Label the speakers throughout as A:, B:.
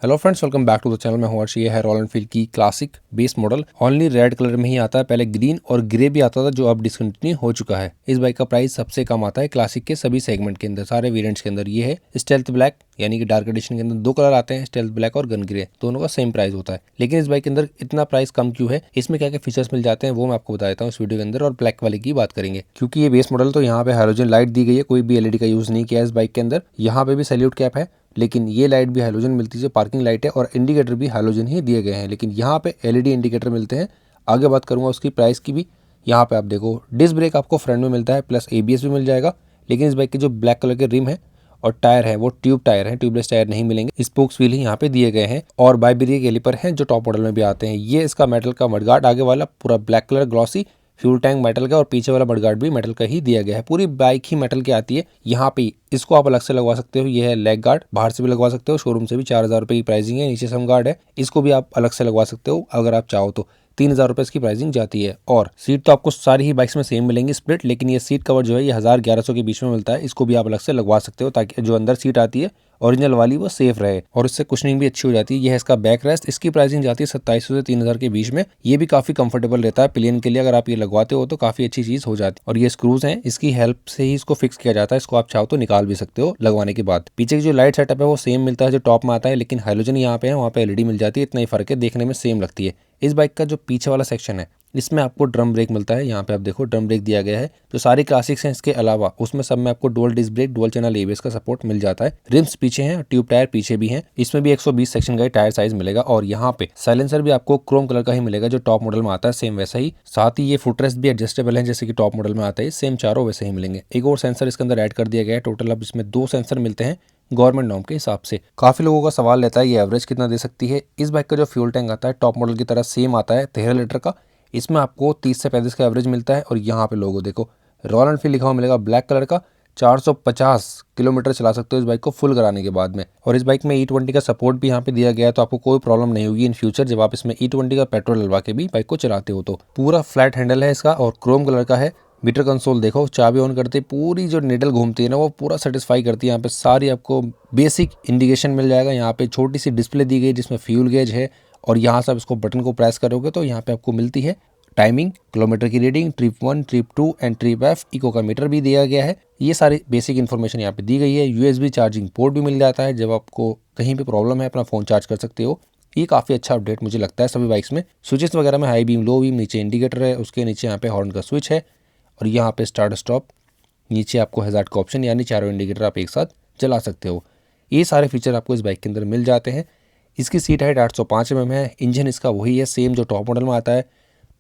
A: Hello friends, welcome back to the channel. मैं हूं अर्श। ये है रॉयल एनफील्ड की classic base model. Only red colour में ही आता है। पहले ग्रीन और ग्रे भी आता था जो अब डिसकंटिन्यू हो चुका है। इस बाइक का प्राइस सबसे कम आता है क्लासिक के सभी सेगमेंट के अंदर, सारे वेरिएंट्स के अंदर। ये है स्टेल्थ ब्लैक, यानी कि डार्क एडिशन के अंदर दो कलर आते हैं, स्टेल्थ ब्लैक और गन ग्रे। दोनों का सेम प्राइस होता है। लेकिन इस बाइक के अंदर इतना प्राइस कम क्यों है, इसमें क्या क्या फीचर्स मिल जाते हैं वो मैं आपको बता देता हूँ इस वीडियो के अंदर। और ब्लैक वाले की बात करेंगे क्योंकि ये बेस मॉडल तो यहाँ पे हैलोजन लाइट दी गई है, कोई भी एलईडी का यूज नहीं किया है इस बाइक के अंदर। यहाँ पे भी सैल्यूट कैप है, लेकिन ये लाइट भी हैलोजन मिलती है जो पार्किंग लाइट है, और इंडिकेटर भी हैलोजन ही दिए गए हैं। लेकिन यहाँ पे एलईडी इंडिकेटर मिलते हैं। आगे बात करूंगा उसकी प्राइस की भी। यहाँ पे आप देखो डिस्क ब्रेक आपको फ्रंट में मिलता है, प्लस एबीएस भी मिल जाएगा। लेकिन इस बाइक के जो ब्लैक कलर के रिम है और टायर है वो ट्यूब टायर है, ट्यूबलेस टायर नहीं मिलेंगे। स्पोक्स व्हील ही यहाँ पे दिए गए हैं और बाइबेरिया कैलिपर हैं जो टॉप मॉडल में भी आते हैं। ये इसका मेटल का मडगार्ड आगे वाला पूरा black colour glossy, fuel tank metal का, और पीछे वाला मडगार्ड भी मेटल का ही दिया गया है। पूरी बाइक ही मेटल की आती है। यहाँ पे इसको आप अलग से लगवा सकते हो। ये है लेग गार्ड, बाहर से भी लगवा सकते हो, शोरूम से भी 4,000 रुपए की प्राइसिंग है। नीचे सम गार्ड है, इसको भी आप अलग से लगवा सकते हो अगर आप चाहो तो। 3,000 रुपए इसकी प्राइसिंग जाती है। और सीट तो आपको सारी ही बाइक्स में सेम मिलेंगी स्प्लिट, लेकिन ये सीट कवर जो है ये 1,000-1,100 के बीच में मिलता है। इसको भी आप अलग से लगवा सकते हो ताकि जो अंदर सीट आती है ओरिजिनल वाली वो सेफ रहे, और इससे कुशनिंग भी अच्छी हो जाती है। ये है इसका बैक रेस्ट। इसकी प्राइसिंग जाती है 2700 से 3,000 के बीच में। ये भी काफी कंफर्टेबल रहता है पिलियन के लिए। अगर आप ये लगवाते हो तो काफी अच्छी चीज हो जाती है। और ये स्क्रूज हैं, इसकी हेल्प से ही इसको फिक्स किया जाता है। इसको आप चाहो तो निकाल भी सकते हो लगवाने के बाद। पीछे की जो लाइट सेटअप है वो सेम मिलता है जो टॉप में आता है, लेकिन हाइलोजन यहाँ पे है, वहाँ पे एलईडी मिल जाती है। इतना ही फर्क है, देखने में सेम लगती है। इस बाइक का जो पीछे वाला सेक्शन है इसमें आपको ड्रम ब्रेक मिलता है। यहाँ पे आप देखो ड्रम ब्रेक दिया गया है। जो सारी क्लासिक्स हैं इसके अलावा उसमें सब में आपको dual disc brake, dual channel ABS का सपोर्ट मिल जाता है। रिम्स पीछे हैं, ट्यूब टायर पीछे भी हैं। इसमें भी 120 सेक्शन का टायर साइज मिलेगा। और यहाँ पे साइलेंसर भी आपको क्रोम कलर का ही मिलेगा जो टॉप मॉडल में आता है, सेम वैसा ही। साथ ही ये फुटरेस्ट भी एडजस्टेबल है जैसे कि टॉप मॉडल में आता है, सेम चारों वैसे ही मिलेंगे। एक और सेंसर इसके अंदर ऐड कर दिया गया है। टोटल अब इसमें 2 सेंसर मिलते हैं गवर्नमेंट नॉर्म के हिसाब से। काफी लोगों का सवाल रहता है ये एवरेज कितना दे सकती है। इस बाइक का जो फ्यूल टैंक आता है टॉप मॉडल की तरह सेम आता है 13 लीटर का। इसमें आपको 30 से 35 का एवरेज मिलता है। और यहाँ पे लोगो देखो रॉयल एनफील्ड लिखा हुआ मिलेगा ब्लैक कलर का। 450 किलोमीटर चला सकते हो इस बाइक को फुल कराने के बाद में। और इस बाइक में E20 का सपोर्ट भी यहाँ पे दिया गया है, तो आपको कोई प्रॉब्लम नहीं होगी इन फ्यूचर जब आप इसमें E20 का पेट्रोल डलवा के भी बाइक को चलाते हो। तो पूरा फ्लैट हैंडल है इसका और क्रोम कलर का है। मीटर कंसोल देखो, चाबी ऑन करते पूरी जो निडल घूमती है ना वो पूरा सेटिस्फाई करती है। यहाँ पे सारी आपको बेसिक इंडिकेशन मिल जाएगा। यहाँ पे छोटी सी डिस्प्ले दी गई जिसमें फ्यूल गेज है, और यहाँ से आप इसको बटन को प्रेस करोगे तो यहाँ पे आपको मिलती है टाइमिंग, किलोमीटर की reading, trip 1, trip 2 and trip F. Eco का मीटर भी दिया गया है। ये सारी बेसिक इन्फॉर्मेशन यहाँ पे दी गई है। यूएसबी चार्जिंग पोर्ट भी मिल जाता है, जब आपको कहीं पे प्रॉब्लम है अपना फ़ोन चार्ज कर सकते हो। ये काफ़ी अच्छा अपडेट मुझे लगता है सभी बाइक्स में। स्विचेस वगैरह में हाई बीम, लो बीम, नीचे इंडिकेटर है, उसके नीचे यहाँ पे हॉर्न का स्विच है, और यहाँ पे स्टार्ट स्टॉप, नीचे आपको हैजार्ड का ऑप्शन, यानी चारों इंडिकेटर आप एक साथ चला सकते हो। ये सारे फीचर आपको इस बाइक के अंदर मिल जाते हैं। इसकी सीट हाइट 805 mm है। इंजन इसका वही है सेम जो टॉप मॉडल में आता है।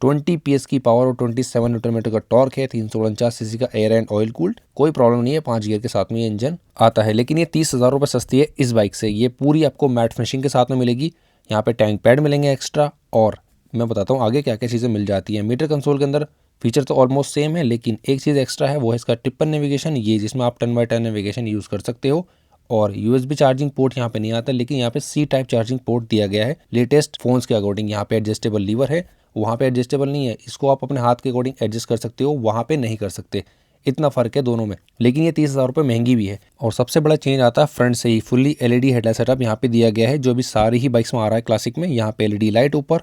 A: 20 PS की पावर और 27 न्यूटन मीटर का टॉर्क है। 349 सीसी का एयर एंड ऑयल कूल्ड, कोई प्रॉब्लम नहीं है। 5 गियर के साथ में ये इंजन आता है। लेकिन ये 30,000 रुपये सस्ती है इस बाइक से। ये पूरी आपको मैट फिनिशिंग के साथ में मिलेगी। यहाँ पे टैंक पैड मिलेंगे एक्स्ट्रा, और मैं बताता हूँ आगे क्या क्या चीज़ें मिल जाती हैं। मीटर कंसोल के अंदर फीचर तो ऑलमोस्ट सेम है, लेकिन एक चीज़ एक्स्ट्रा है, वो है इसका टिप्पन नेविगेशन, ये जिसमें आप turn by turn navigation use कर सकते हो। और यूएसबी चार्जिंग पोर्ट यहाँ पे नहीं आता, लेकिन यहाँ पे सी टाइप चार्जिंग पोर्ट दिया गया है लेटेस्ट फोन्स के अकॉर्डिंग। यहाँ पे एडजस्टेबल लीवर है, वहाँ पे एडजस्टेबल नहीं है। इसको आप अपने हाथ के अकॉर्डिंग एडजस्ट कर सकते हो, वहाँ पे नहीं कर सकते। इतना फर्क है दोनों में। लेकिन ये 30,000 रुपये महंगी भी है। और सबसे बड़ा चेंज आता है फ्रंट से ही। फुल्ली एलईडी हेडलाइट सेटअप यहाँ पे दिया गया है, जो भी सारी ही बाइक्स में आ रहा है क्लासिक में। यहाँ पे एलईडी लाइट, ऊपर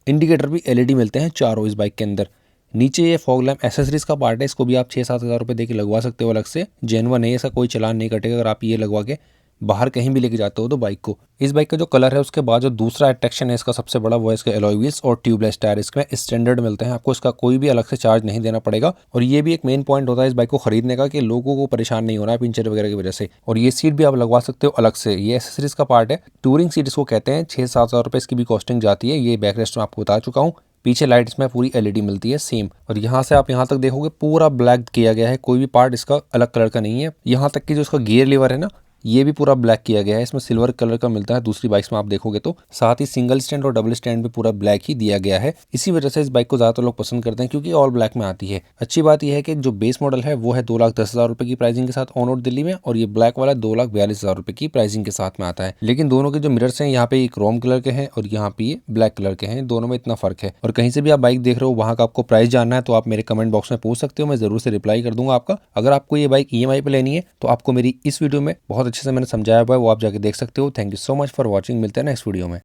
A: इंडिकेटर भी एलईडी मिलते हैं चारों इस बाइक के अंदर। नीचे ये फॉग लैम्प एसेसरीज का पार्ट है, इसको भी आप 6-7 हज़ार रुपये दे के लगवा सकते हो अलग से। जेन्युइन है, ऐसा कोई चालान नहीं कटेगा अगर आप ये लगवा के बाहर कहीं भी लेके जाते हो तो बाइक को। इस बाइक का जो कलर है उसके बाद जो दूसरा अट्रैक्शन है इसका सबसे बड़ा, वो है इसके एलॉय व्हील्स और ट्यूबलेस टायर। इसमें स्टैंडर्ड मिलते हैं, आपको इसका कोई भी अलग से चार्ज नहीं देना पड़ेगा। और ये भी एक मेन पॉइंट होता है इस बाइक को खरीदने का कि लोगों को परेशान नहीं होना है पिंचर वगैरह की वजह से। और ये सीट भी आप लगवा सकते हो अलग से, ये एसेसरीज का पार्ट है। टूरिंग सीट इसको कहते हैं। 6-7 हज़ार रुपये इसकी भी कॉस्टिंग जाती है। ये बैक रेस्ट में आपको बता चुका हूँ। पीछे लाइट इसमें पूरी एलईडी मिलती है सेम। और यहाँ से आप यहाँ तक देखोगे पूरा ब्लैक किया गया है, कोई भी पार्ट इसका अलग कलर का नहीं है। यहाँ तक कि जो इसका गियर लीवर है ना, ये भी पूरा ब्लैक किया गया है। इसमें सिल्वर कलर का मिलता है दूसरी बाइक्स में आप देखोगे तो। साथ ही सिंगल स्टैंड और डबल स्टैंड भी पूरा ब्लैक ही दिया गया है। इसी वजह से इस बाइक को ज़्यादातर लोग पसंद करते हैं, क्योंकि ऑल ब्लैक में आती है। अच्छी बात यह है कि जो बेस मॉडल है वो है 2,10,000 रुपये की प्राइसिंग के साथ ऑन रोड दिल्ली में, और ये ब्लैक वाला 2,42,000 रुपये की प्राइसिंग के साथ में आता है। लेकिन दोनों के जो मिरर्स हैं यहाँ पे ये क्रोम कलर के हैं और यहाँ पे ये ब्लैक कलर के हैं। दोनों में इतना फर्क है। और कहीं से भी आप बाइक देख रहे हो वहाँ का आपको प्राइस जानना है तो आप मेरे कमेंट बॉक्स में पूछ सकते हो, मैं जरूर से रिप्लाई कर दूंगा आपका। अगर आपको ये बाइक EMI पे लेनी है तो आपको मेरी इस वीडियो में बहुत अच्छे से मैंने समझाया हुआ है, वो आप जाके देख सकते हो। Thank you so much for watching. मिलते हैं नेक्स्ट वीडियो में।